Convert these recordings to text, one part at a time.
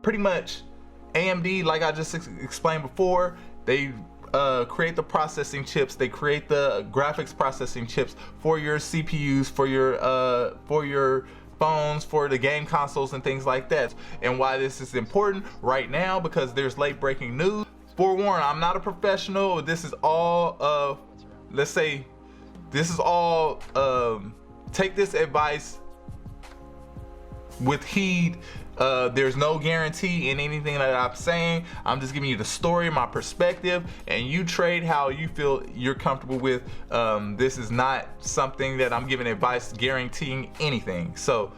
pretty much AMD, like I just explained before, they create the processing chips, they create the graphics processing chips for your CPUs, for your phones, for the game consoles and things like that. And why this is important right now, because there's late breaking news. Forewarn, I'm not a professional. This is all let's say this is all take this advice with heed. There's no guarantee in anything that I'm saying. I'm just giving you the story, my perspective, and you trade how you feel you're comfortable with. This is not something that I'm giving advice guaranteeing anything. So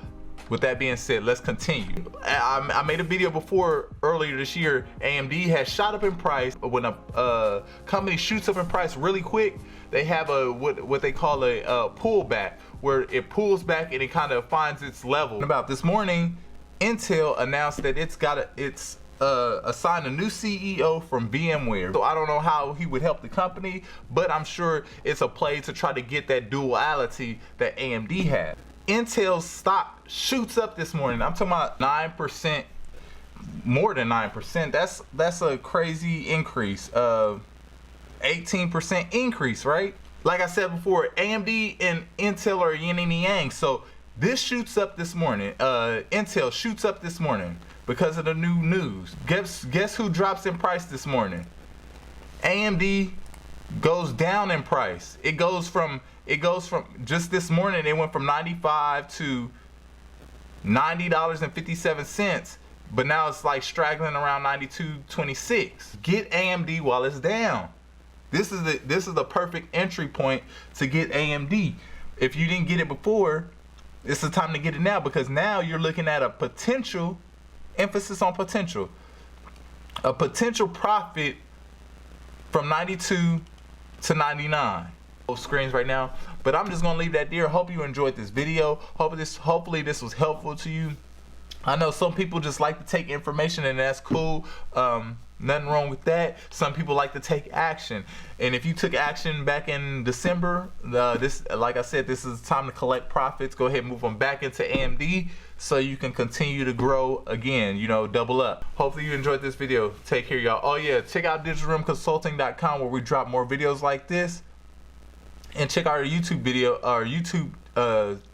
with that being said, let's continue. I made a video before earlier this year. AMD has shot up in price. When a company shoots up in price really quick, they have a what they call a pullback, where it pulls back and it kind of finds its level. About this morning, Intel announced that it's assigned a new CEO from VMware. So I don't know how he would help the company, but I'm sure it's a play to try to get that duality that AMD has. Intel's stock shoots up this morning. I'm talking about 9%, more than 9%. That's a crazy increase. 18% increase, right? Like I said before, AMD and Intel are yin and yang. So this shoots up this morning. Intel shoots up this morning because of the new news. Guess who drops in price this morning? AMD goes down in price. It goes from just this morning, it went from $95 to $90.57, but now it's like straggling around $92.26. Get AMD while it's down. This is the perfect entry point to get AMD. If you didn't get it before, it's the time to get it now, because now you're looking at a potential, emphasis on potential, a potential profit from 92 to 99. Both screens right now, but I'm just gonna leave that there. Hope you enjoyed this video. Hopefully this was helpful to you. I know some people just like to take information, and that's cool. Nothing wrong with that. Some people like to take action, and if you took action back in December, like I said, this is time to collect profits. Go ahead and move them back into AMD so you can continue to grow again, you know, double up. Hopefully you enjoyed this video. Take care, y'all. Oh yeah, check out digitalremconsulting.com, where we drop more videos like this, and check out our YouTube video, our YouTube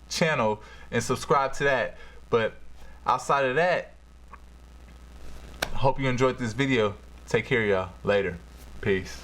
channel, and subscribe to that. But outside of that, hope you enjoyed this video. Take care, y'all. Later. Peace.